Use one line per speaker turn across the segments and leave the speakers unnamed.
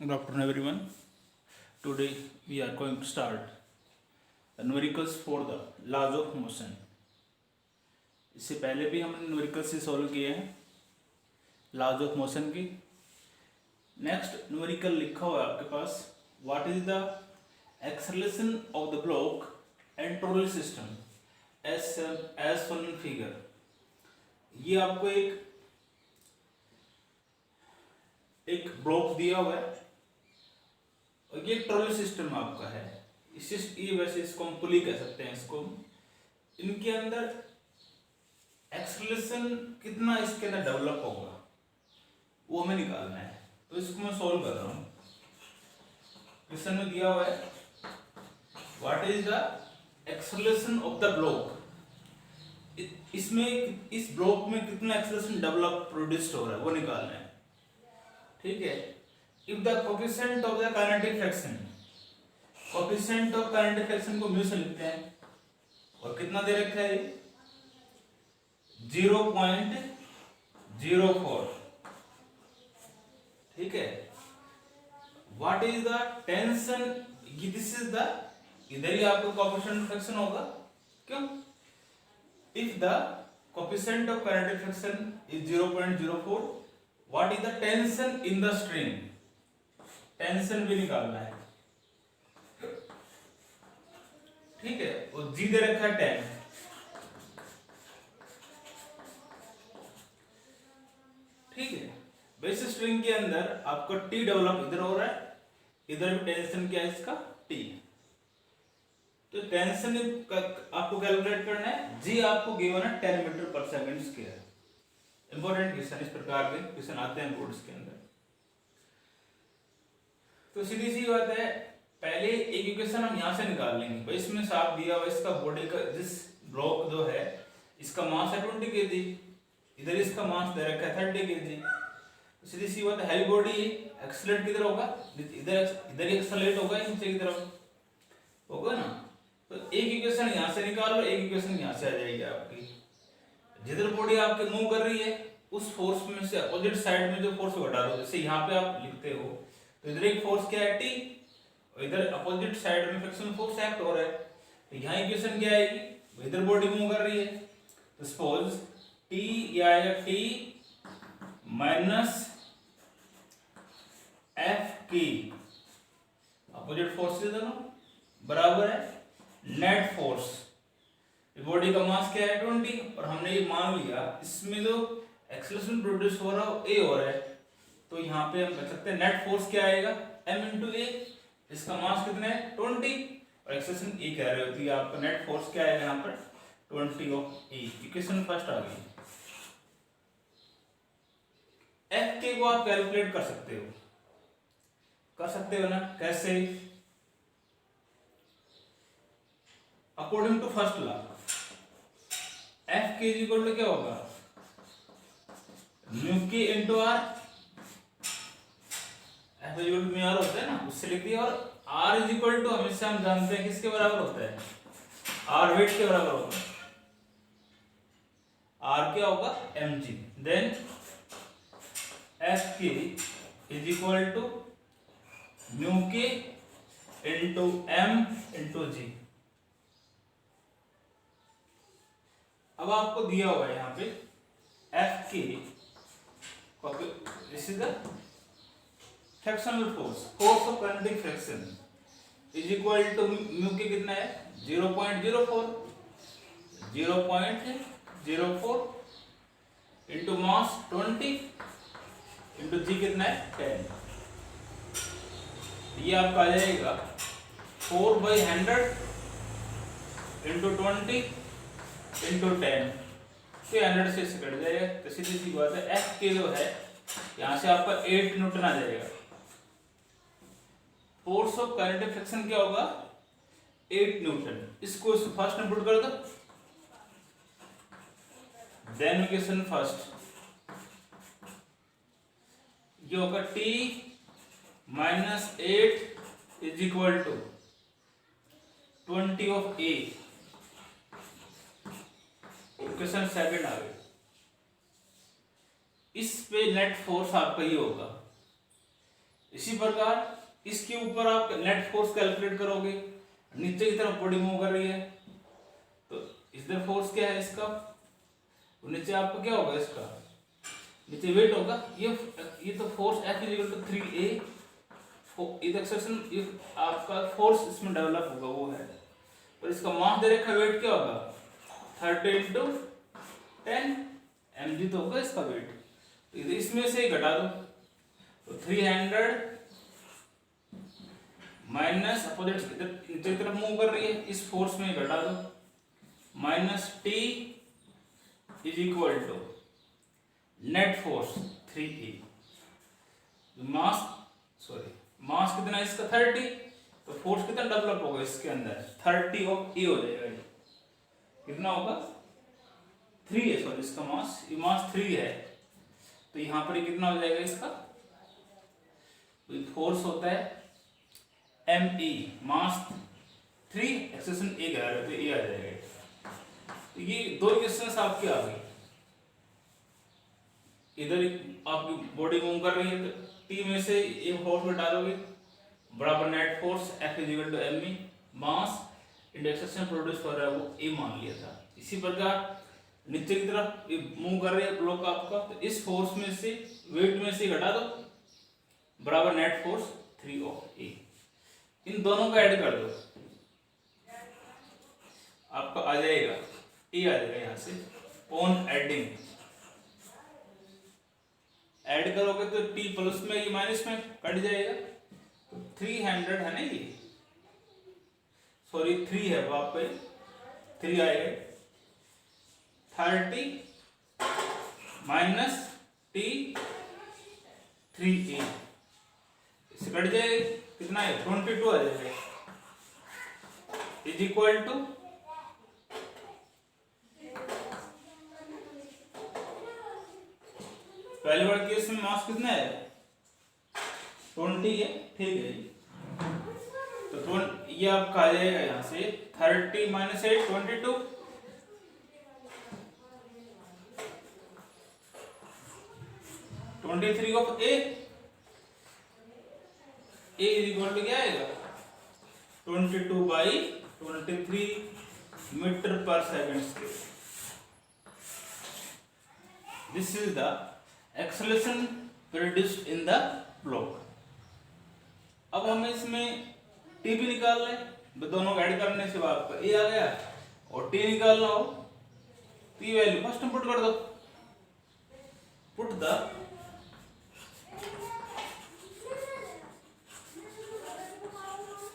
Good afternoon, everyone. Today we are going to start the numericals for the laws of motion. इससे पहले भी हमने numericals से solve किए हैं लॉज ऑफ मोशन की. नेक्स्ट न्यूमेरिकल लिखा हुआ है आपके पास, what is the acceleration of the block and trolley system as shown in figure. ये आपको एक ब्लॉक दिया हुआ है और ये ट्रॉली सिस्टम आपका है. ये वैसे इसको हम पुली कह सकते हैं. इसको इनके अंदर एक्सेलरेशन कितना इसके अंदर डेवलप होगा वो हमें निकालना है. तो इसको मैं सॉल्व कर रहा हूँ. क्वेश्चन में दिया हुआ है what is the acceleration of the block. इसमें इस ब्लॉक में कितना एक्सेलरेशन डेवलप प्रोड्यूस्ड हो रहा है वो निकालना है. ठीक है. If the coefficient of the kinetic fraction, coefficient of kinetic fraction को म्यू से लिखते हैं और कितना दे रखा है 0.04. ठीक है. What is the tension, this is the, इधर ही आपको कोएफिशिएंट ऑफ फ्रैक्शन होगा. क्यों? If the coefficient of kinetic fraction is 0.04, what is the tension in the string. Tension भी निकालना है. ठीक है. और जी दे रखा है 10. ठीक है. बेस स्ट्रिंग के अंदर आपका टी डेवलप इधर हो रहा है, इधर भी टेंशन क्या है इसका टी. तो टेंशन आपको कैलकुलेट करना है. जी आपको गिवन है 10 metre per second square. Important question, इस प्रकार के क्वेश्चन आते हैं बोर्ड्स के अंदर. तो सीधी सी बात है, पहले एक इक्वेशन हम यहाँ से निकाल लेंगे. भाई इसमें साफ दिया हुआ इसका बॉडी का, जिस ब्लॉक जो है इसका मास है 20 kg, इधर इसका मास दे रखा है 30 kg. तो सीधी सी बात है, हैवी बॉडी एक्सेलरेट किधर होगा, इधर ही एक्सेलरेट होगा, नीचे की तरफ होगा ना. तो एक इक्वेशन यहाँ से निकालो, एक इक्वेशन यहाँ से आ जाएगी आपकी. जिधर बॉडी आपके मूव कर रही है उस फोर्स में से अपोजिट साइड में जो फोर्स को घटा दो. जैसे यहाँ पे आप लिखते हो तो इधर एक फोर्स क्या है टी, और इधर अपोजिट साइड में फ्रिक्शन फोर्स एक्ट हो रहा है. तो यहाँ इक्वेशन क्या आएगी, इधर बॉडी मूव कर रही है तो सपोज टी या आएगा टी माइनस एफ की, अपोजिट फोर्स से दोनों बराबर है नेट फोर्स. बॉडी का मास क्या है 20, और हमने ये मान लिया इसमें जो एक्सेलरेशन प्रोड्यूस हो रहा है ए हो रहा है. तो यहाँ पे हम लिख सकते हैं नेट फोर्स क्या आएगा m इंटू ए. इसका मास कितना है 20 और एक्सेलरेशन ए कह रहे होती है आपका. नेट फोर्स क्या आएगा यहाँ पर 20 ऑफ ए. इक्वेशन फर्स्ट आ गई. एफ के को आप कैलकुलेट कर सकते हो ना. कैसे? According to first law F K equal to क्या होगा mu K into R. F equal to mu R होता है ना, उससे लिख दिया. और आर इज इक्वल टू हमेशा हम जानते हैं किसके बराबर होता है, आर वेट के बराबर होगा. आर क्या होगा mg. Then F K is equal to mu K into M into G. अब आपको दिया हुआ है यहाँ पे F K, this is the frictional force, force of kinetic fraction is equal to mu K कितना है 0.04 इंटू मास 20 इंटू जी कितना है 10. ये आपका आ जाएगा 4/100 इंटू 20 इंटू 10. तो 100 से कट जाएगा. तो सीधी सी बात है एफ के जो है यहाँ से आपका 8 न्यूटन आ जाएगा. फोर्स ऑफ काइनेटिक फ्रिक्शन क्या होगा 8 न्यूटन. इसको फर्स्ट में पुट कर दो. देन इक्वेशन फर्स्ट ये होगा T minus 8 is equal to 20 of a. Equation second आ गई. इस पे नेट फोर्स आपका ये होगा इसी प्रकार इसके ऊपर आप नेट फोर्स कैलकुलेट करोगे, नीचे की तरफ बॉडी मूव कर रही है तो इधर फोर्स क्या है इसका, तो नीचे आपका क्या होगा, इसका नीचे वेट होगा। ये तो force F equal to 3A, इस एक्सप्रेशन आपका फोर्स इसमें डेवलप होगा वो है, पर इसका मास दे रखा वेट क्या होगा 30 × 10 mg तो होगा इसका वेट। तो इसमें से घटा दो तो 300 माइनस अपोजिट इधर नीचे की तरफ मूव कर रही है, इस फोर्स में घटा दो minus T is equal to net force 3E। Mass कितना है इसका 30, तो फोर्स कितना डेवलप होगा इसके अंदर 30 ऑफ E हो जाएगा। ये कितना होगा 3 है, सॉरी इसका मास 3 है, तो यहाँ पर कितना हो जाएगा इसका, तो फोर्स होता है ME, मास 3 एक्सेशन A करा रहे तो ये आ जाएगा। तो ये दो इक्वेशंस आपकी आ गई, इधर आपकी बॉडी मूव कर रही है तो T में से एक फोर्स में डालोगे बराबर net force F is equal to ME, mass induction produce कर रहा है वो A मान लिया था। इसी प्रकार नीचे की तरफ मूव कर रही है ब्लॉक आपका, तो इस फोर्स में से वेट में से घटा दो बराबर नेट फोर्स 3 ऑफ A। इन दोनों को ऐड कर दो, आपका आ जाएगा A आ जाएगा यहाँ से ऑन एडिंग, ऐड करोगे तो T प्लस में ये माइनस में कट जाएगा, तो 300 है ना, ये सॉरी 3 है वो आपका 3 आएगा 30 माइनस T 3A, इससे कट जाएगा कितना है 22 आ जाएगा इज इक्वल टू पहले वाले केस में मास कितना है 20 है, ठीक है। तो ये आपका आ जाएगा यहाँ से 30 minus 8 22, 23 of A is equal to क्या आएगा 22/23 metre per second square. This is the acceleration produced in the block. अब हमें इसमें T भी निकालना है, दोनों ऐड करने से आपका A आ गया, और T निकालना हो T वैल्यू फर्स्ट में पुट कर दो, put the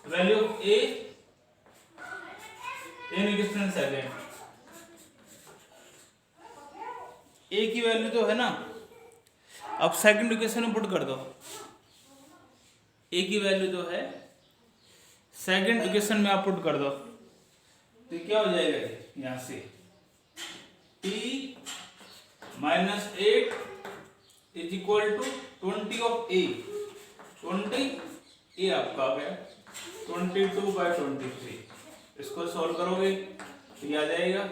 value of A in distance second. A की वैल्यू तो है ना, अब सेकंड इक्वेशन में पुट कर दो, A की वैल्यू जो है सेकंड इक्वेशन में आप पुट कर दो, तो क्या हो जाएगा यहां से T minus 8 is equal to 20 of A, 20 A आपका आ गया 22/23। इसको सॉल्व करोगे तो ये आ जाएगा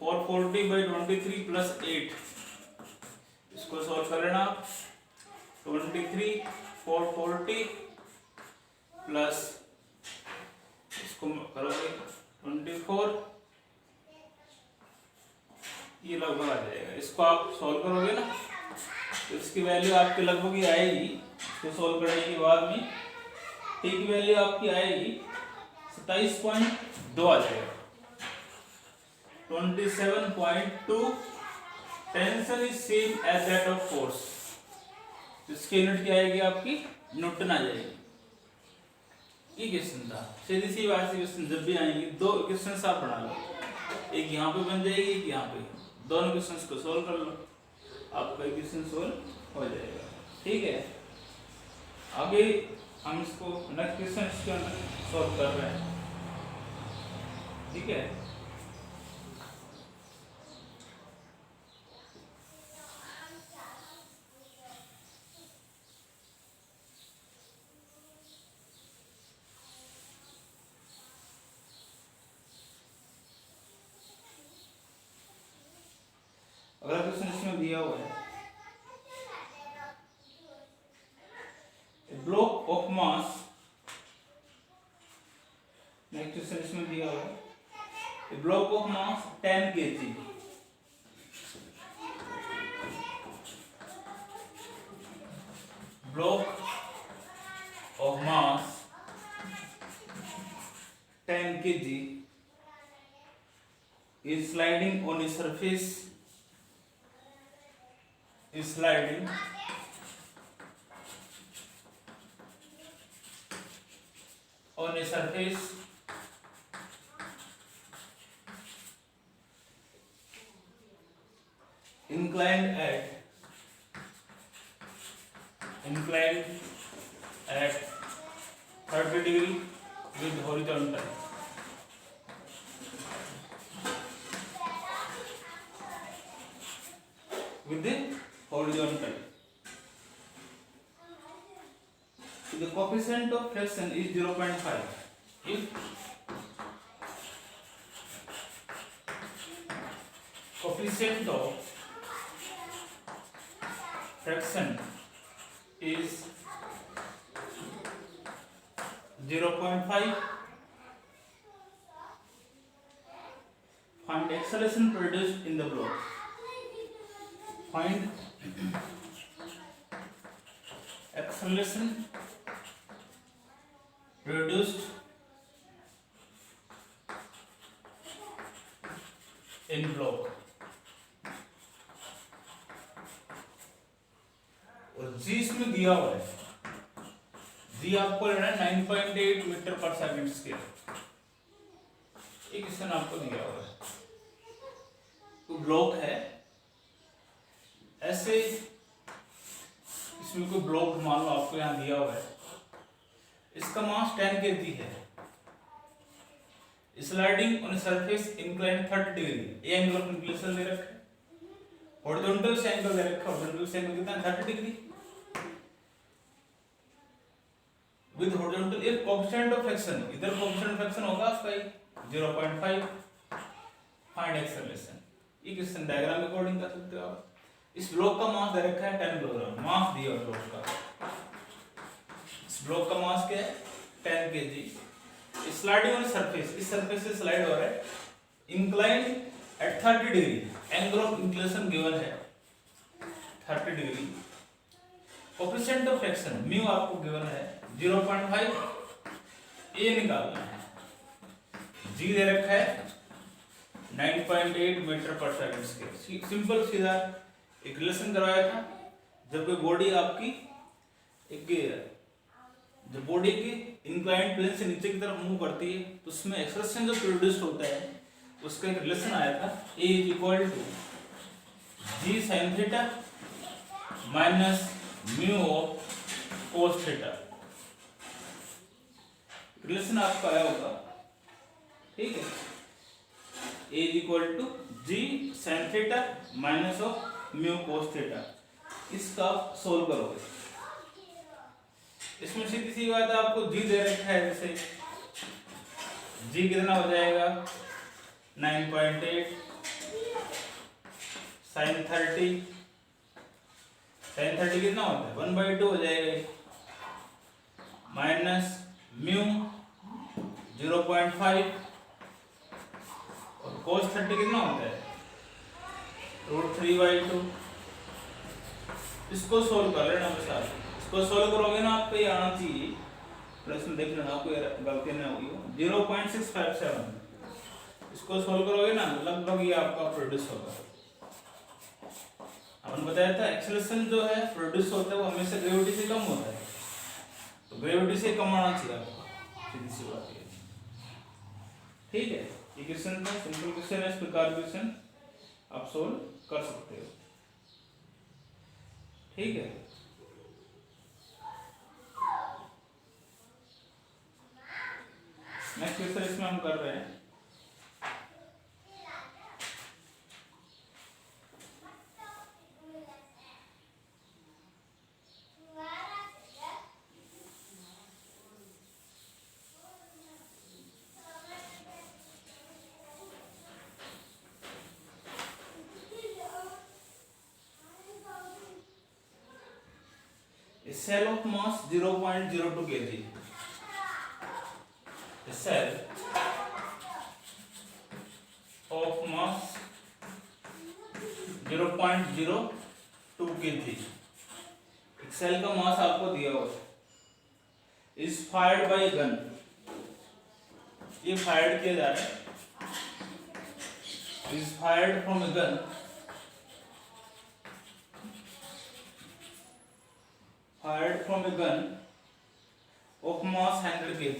440/23 प्लस 8, इसको सॉल्व कर लेना आप 23 440 प्लस इसको करोगे 24, ये लगभग आ जाएगा। इसको आप सॉल्व करोगे ना तो इसकी वैल्यू आपकी लगभग ही आएगी, इसको सॉल्व करने के बाद में T की वैल्यू आपकी आएगी 27.2 आ जाएगा 27.2। Tension is same as that of force, इसकी यूनिट क्या आएगी आपकी न्यूटन आ जाएगी। इक्वेशन था सीधी सी बात, इक्वेशन जब भी आएंगी दो इक्वेशंस आप बना लो, एक यहाँ पे बन जाएगी एक यहाँ पे, दोनों इक्वेशंस को सॉल्व कर लो, आपका इक्वेशन सॉल्व हो जाएगा। ठीक है, आगे हम इसको नेक्स्ट क्वेश्चन इसके अंदर सॉल्व कर रहे हैं। ठीक है, अगला क्वेश्चन इसमें दिया हुआ है block of mass, next question इसमें दिया हुआ है, block of mass 10 kg, block of mass 10 kg is sliding on a surface, is sliding on a surface inclined at 30 degree with horizontal, with the horizontal. The coefficient of friction is 0.5. If coefficient of friction is 0.5, find acceleration produced in the block. Find acceleration produced in block. और जी इसमें दिया हुआ है, जी आपको लेना है 9.8 metre per second square, एक question आपको दिया हुआ है, तो ब्लॉक है ऐसे, इसमें कोई ब्लॉक मान लो आपको यहाँ दिया हुआ है, इसका मास 10 kg है, sliding on surface inclined 30 degree, ये एंगल ऑफ इंक्लिनेशन दे रखा है, हॉरिजॉन्टल से एंगल दे रखा है, हॉरिजॉन्टल से एंगल कितना है 30 डिग्री विद हॉरिजॉन्टल, एक कोएफिशिएंट ऑफ फ्रिक्शन, इधर कोएफिशिएंट ऑफ फ्रिक्शन होगा आपका 0.5, फाइंड एक्सेलरेशन, ये क्वेश्चन डायग्राम अकॉर्डिंग कर सकते हो आप। इस ब्लॉक का मास दे रखा है 10 किलोग्राम, मास दिया है ब्लॉक का, इस ब्लॉक का मास क्या है 10 kg, स्लाइडिंग ऑन सरफेस, इस सरफेस से स्लाइड हो रहा है, inclined at 30 degree, angle of inclination given है 30 degree, coefficient of friction mu आपको गिवन है 0.5, ए निकालना है, जी दे रखा है 9.8 metre per second square, simple सीधा एक रिलेशन करवाया था, जब कोई बॉडी आपकी एक जब बॉडी की इंक्लाइंड प्लेन से नीचे की तरफ मूव करती है तो उसमें एक्सेलरेशन जो प्रोड्यूस होता है उसका एक रिलेशन आया था, A is equal to g sine theta minus mu of cos theta, relation आपका आया होगा, ठीक है, A is equal to g sine theta minus of mu cos theta, इसका आप सोल्व करोगे, इसमें सीधी सी बात है, आपको जी दे रखा है, जैसे जी कितना हो जाएगा 9.8 साइन 30, साइन 30 कितना होता है 1/2 हो जाएगा, माइनस म्यू 0.5 और cos 30 कितना होता है √3/2, इसको सोल्व कर लेना बस आप, इसको सोल्व करोगे ना आपको ये आना चाहिए, प्लस में देख लेना आपको गलती ना हुई हो 0.657, इसको सोल्व करोगे ना लगभग ये आपका प्रोड्यूस होगा। अपन बताया था एक्सेलरेशन जो है प्रोड्यूस होता है वो हमेशा ग्रेविटी से कम होता है, तो ग्रेविटी से कम आना चाहिए आपको, सीधी सी बात है, ठीक है, ये क्वेश्चन था, सिंपल क्वेश्चन है, इस प्रकार क्वेश्चन आप सोल्व कर सकते हो, ठीक है। नेक्स्ट क्वेश्चन इसमें हम कर रहे हैं, A cell of mass 0.02 kg. A cell of mass 0.02 kg. एक सेल का मास आपको दिया हुआ है। इज फायर्ड बाय गन, ये फायर्ड किया जा रहा है। Is fired from a gun, fired from a gun of mass 100 kg,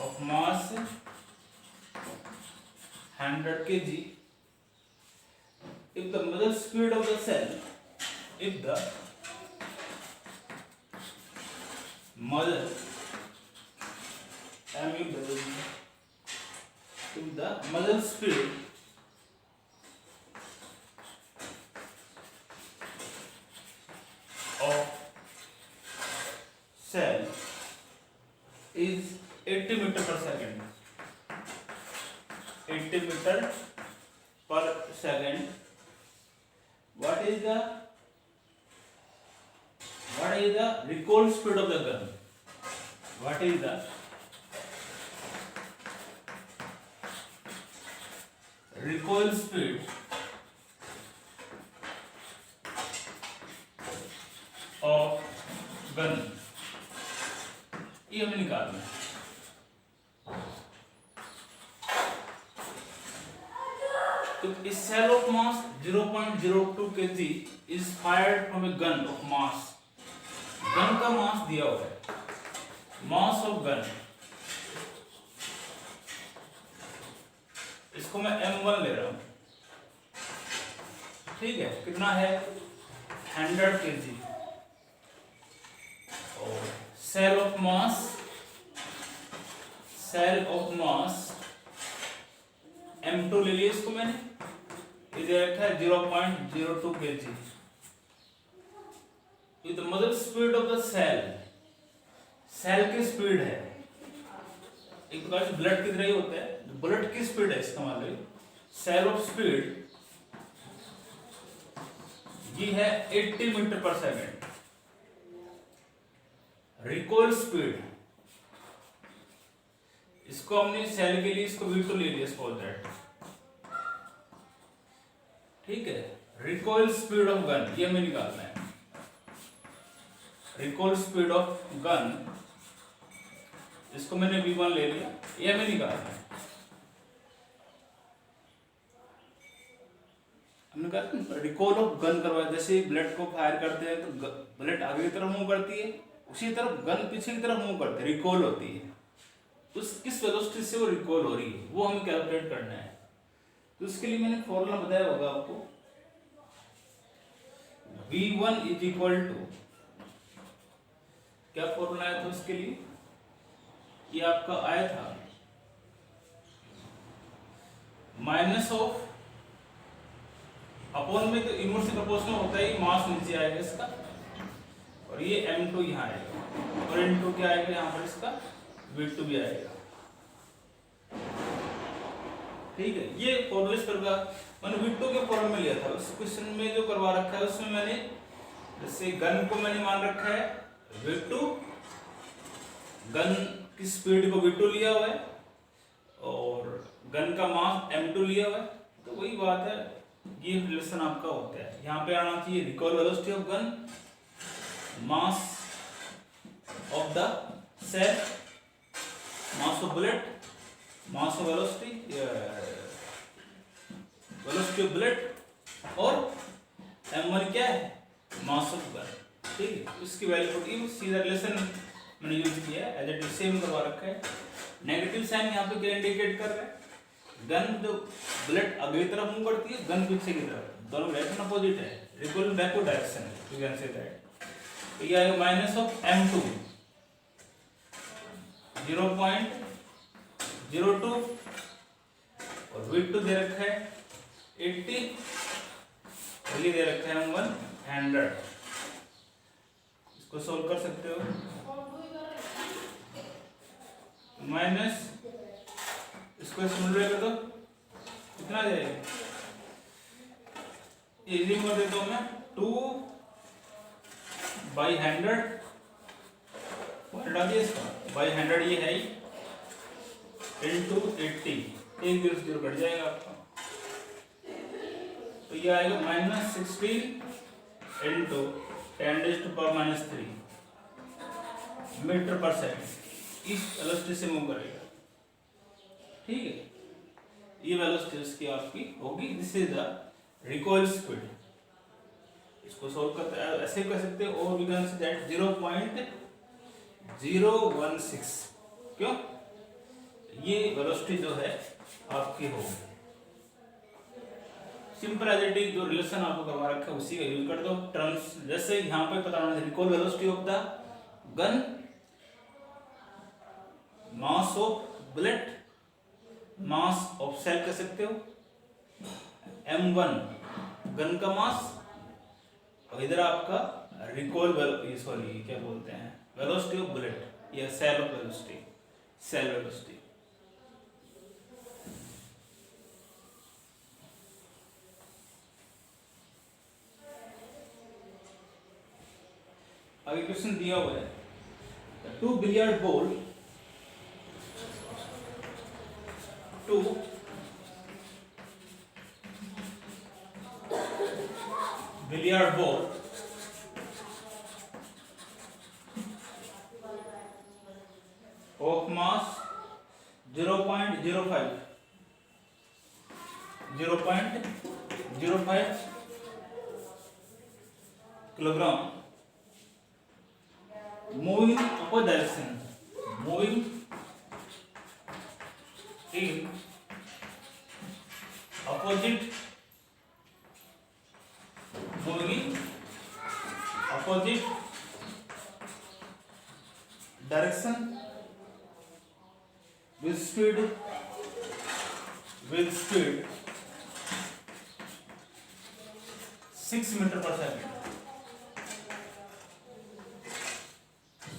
of mass 100 kg. If the muzzle speed of the cell, if the muzzle if the muzzle speed of cell is 80 meter per second, 80 meter per second. What is the recoil speed of the gun? What is the recoil speed of gun? ये हमें निकालना है। तो a cell of mass 0.02 kg is fired from a gun of mass. Gun का मास दिया हुआ है, mass of gun, इसको मैं m1 ले रहा हूं, ठीक है। कितना है? 100 kg। और सेल ऑफ मास m2 ले लिया इसको मैंने, इधर रखा है 0.02 kg। With the mother speed of the shell की स्पीड है, एक प्रकार से ब्लड की तरह ही होता है, ब्लड की स्पीड है इसका मतलब। सेल ऑफ स्पीड ये है 80 मीटर पर सेकेंड। रिकॉइल स्पीड, इसको हमने सेल के लिए इसको V2 ले लिया, सपोज दैट, ठीक है। रिकॉइल स्पीड ऑफ गन ये हमें निकालना है। रिकॉइल स्पीड ऑफ गन, इसको मैंने V1 ले लिया, ये हमें निकालना है। हमने कहा रिकॉल ऑफ गन करवाया, जैसे ब्लेड को फायर करते हैं तो ब्लेड आगे की तरफ मूव करती है, उसी तरफ गन पीछे की तरफ मूव करती है, रिकॉल होती है। उस किस वेलोसिटी से वो रिकॉल हो रही है वो हमें कैलकुलेट करना है। तो उसके लिए मैंने फॉर्मूला बताया होगा आपको, V1 इज इक्वल टू, क्या फॉर्मूला आया था उसके लिए? ये आपका आया था माइनस ऑफ, अपॉन में तो इनवर्सली प्रोपोर्शनल होता है, मास नीचे आएगा इसका, और ये m2 यहाँ आएगा, और n2 क्या आएगा यहाँ पर इसका V2 भी आएगा, ठीक है। ये फॉर्मूला इस प्रकार मैंने V2 के फॉर्म में लिया था। उस क्वेश्चन में जो करवा रखा है उसमें मैंने जैसे गन को मैंने मान रखा है V2, गन की स्पीड को V2 लिया हुआ है और गन का मास m2 लिया हुआ है। तो वही बात है, ये रिलेशन आपका होता है। यहाँ पे आना चाहिए recoil velocity of gun, mass of the shell, mass of bullet, mass of velocity of bullet, और m1 क्या है? मास ऑफ गन, ठीक है। उसकी वैल्यू होती, सीधा रिलेशन मैंने यूज किया है, एज इट इज सेम करवा रखा है। नेगेटिव साइन यहाँ पे क्या इंडिकेट कर रहा है? गन जो बुलेट आगे की तरफ मूव करती है, गन पीछे की तरफ, दोनों डायरेक्शन अपोजिट है, रिकॉइल बैकवर्ड डायरेक्शन है, यू कैन से दैट। तो ये आएगा माइनस ऑफ m2 0.02 और V2 दे रखा है 80 और ये दे रखा है m1 100। इसको सोल्व कर सकते हो, माइनस इसको सिमिलर कर दो, कितना जाएगा? इजी कर देता हूं मैं, 2 बाई 100 डाल दिया इसका, बाई 100 ये है इंटू 80, एक 0 कट जाएगा आपका, तो ये आएगा -16 इंटू 10⁻³ मीटर पर सेकंड। इस वेलोसिटी से मूव करेगा, ठीक है। ये वेलोसिटी उसकी आपकी होगी, this is the recoil speed. इसको सॉल्व करते हैं ऐसे कर सकते हैं, और वी कैन से दैट 0.016, क्यों, ये वेलोसिटी जो है आपकी होगी। सिंपल एज इट इज, जो रिलेशन आपको करवा रखा है उसी का यूज कर दो। टर्म्स जैसे यहाँ पे पता होना, recoil velocity of the gun, mass of bullet, mass of shell कह सकते हो, m1 गन का मास, और इधर आपका रिकॉइल सॉरी क्या बोलते हैं, वेलोसिटी ऑफ बुलेट या shell of velocity, shell velocity. आगे क्वेश्चन दिया हुआ है, two billiard ball, two billiard ball of mass 0.05 kilogram, moving opposite direction, moving in opposite, moving in opposite direction with speed 6 meter per second,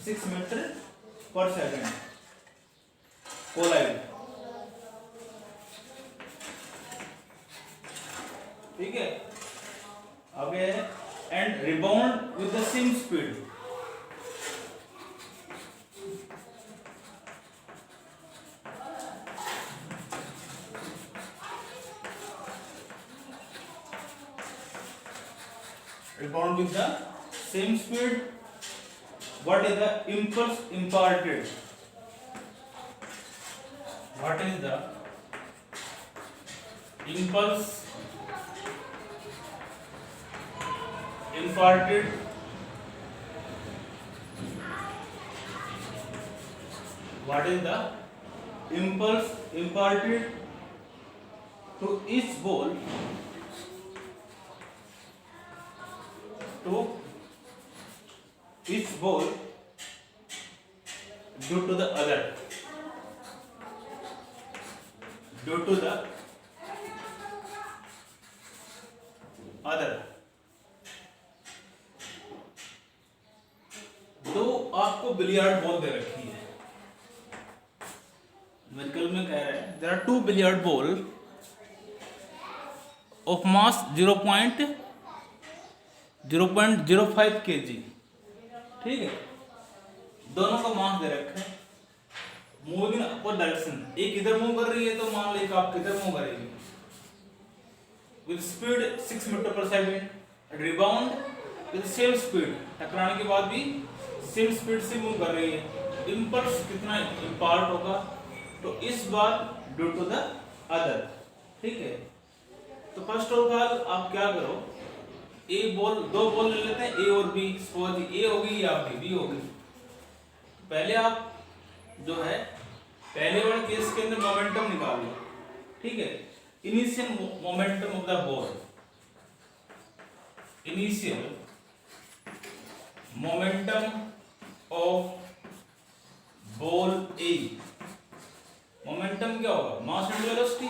6 meter per second collide, ठीक है। आगे है and rebound with the same speed, rebound with the same speed. What is the impulse imparted? What is the impulse imparted? What is the impulse imparted to each ball, to each ball due to the other, due to the other? तो आपको billiard ball दे रखी है, medical में कह रहे हैं there are 2 billiard ball of mass 0.05 kg, ठीक है। दोनों का मास दे रखा है, मूविंग अपोजिट डायरेक्शन, एक इधर मूव कर रही है तो मान लो एक आप किधर मूव करेगी, with speed 6 metre per second, rebound with same speed, टकराने के बाद भी सेम स्पीड से मूव कर रही है। इंपल्स कितना इम्पार्ट होगा, तो इस बार ड्यू टू द अदर, ठीक है। तो फर्स्ट ऑफ ऑल आप क्या करो, ए बॉल, 2 बॉल ले लेते हैं ए और बी, सपोज ए होगी या बी होगी। पहले आप जो है पहले वाले केस के अंदर मोमेंटम निकाल लो, ठीक है। Initial momentum of the ball, initial momentum of ball A, momentum क्या होगा, मास इनटू वेलोसिटी।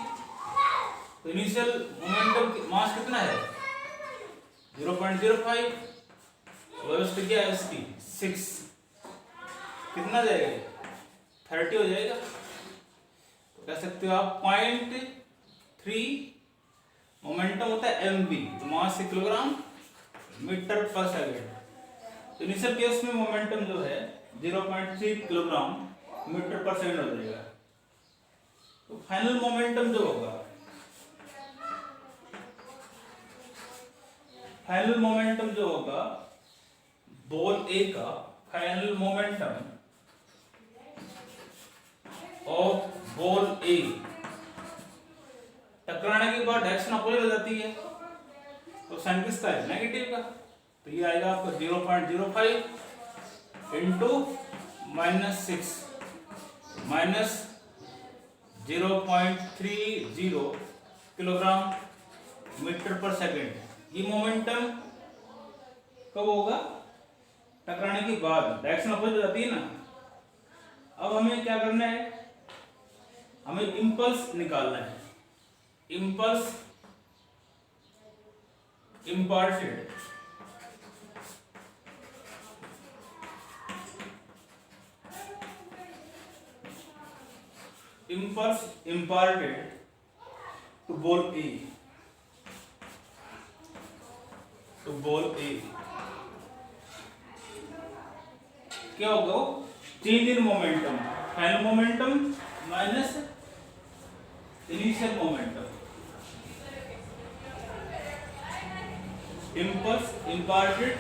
तो इनिशियल मोमेंटम मास कितना है 0.05, वेलोसिटी क्या है इसकी 6, कितना जाएगा 30 हो जाएगा। तो कह सकते हो आप 0.3 मोमेंटम होता है mv, तो मास से किलोग्राम मीटर पर सेकंड, तो इनिशियल केस में मोमेंटम जो है 0.3 किलोग्राम मीटर पर सेकंड हो जाएगा। तो फाइनल मोमेंटम जो होगा, फाइनल मोमेंटम जो होगा बॉल ए का, फाइनल मोमेंटम ऑफ बॉल ए टकराने के बाद डायरेक्शन अपोजिट हो जाती है, तो साइन किसका है, नेगेटिव का। तो ये आएगा आपका 0.05 इंटू -6 माइनस 0.30 किलोग्राम मीटर पर सेकेंड। ये मोमेंटम कब होगा, टकराने के बाद, डायरेक्शन अपोजिट हो जाती है ना। अब हमें क्या करना है, हमें इंपल्स निकालना है। Impulse imparted to ball A, क्या होगा, change in momentum, final momentum minus initial momentum, impulse imparted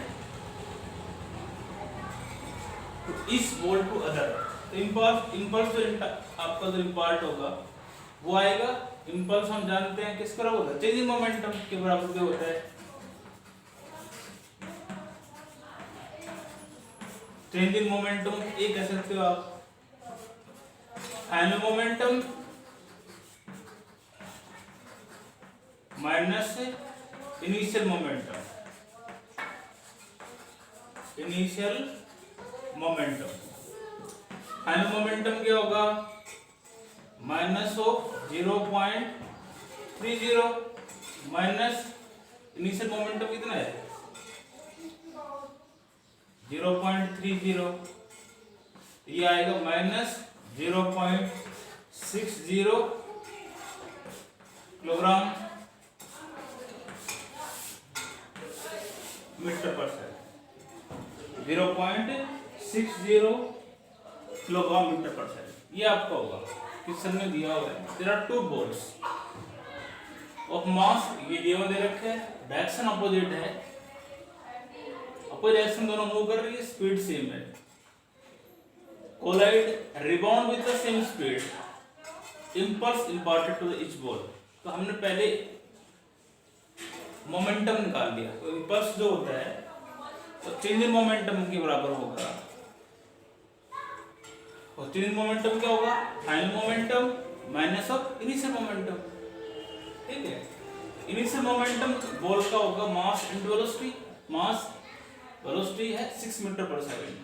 to इस बॉल टू अदर। तो impulse जो आपका जो इम्पार्ट होगा वो आएगा, impulse हम जानते हैं किस तरह होता है, चेंज इन मोमेंटम के बराबर क्या होता है, चेंज इन मोमेंटम ये कह सकते हो आप, final momentum minus initial momentum, initial momentum. Final momentum क्या होगा, minus of 0.30 minus initial momentum कितना है 0.30, ये आएगा minus 0.60 kilogram metre per second, 0.60 kilogram metre per second. ये आपका होगा, क्वेश्चन में दिया हुआ है। There are two balls of mass, ये दे रखे हैं, डायरेक्शन अपोजिट है, अपोजिट डायरेक्शन दोनों मूव कर रही है, स्पीड सेम है, collide, rebound with the same speed, impulse imparted to each ball. तो हमने पहले मोमेंटम निकाल लिया, तो इंपल्स जो होता है तो चेंज इन मोमेंटम के बराबर होगा, और चेंज इन मोमेंटम क्या होगा, final momentum minus of initial momentum. ठीक है, इनिशियल मोमेंटम बॉल का होगा मास इनटू वेलोसिटी, मास वेलोसिटी है 6 मीटर पर सेकंड।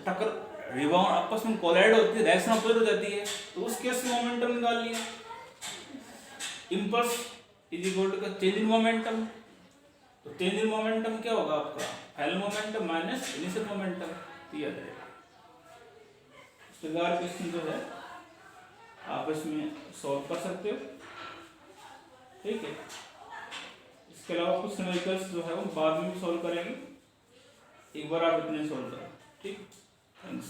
टक्कर रिबाउंड आपस में कोलाइड होती है, डायरेक्शन अपोजिट हो जाती है, तो उस केस में मोमेंटम निकाल लिया। Impulse is equal to change in momentum, तो चेंज इन मोमेंटम क्या होगा आपका, final momentum minus initial momentum दिया जाएगा। इस प्रकार क्वेश्चन जो है आप इसमें सॉल्व कर सकते हो। ठीक है, इसके अलावा कुछ न्यूमेरिकल्स जो है वो बाद में भी सॉल्व करेंगे, एक बार आप इतने सॉल्व करें। ठीक, थैंक्स।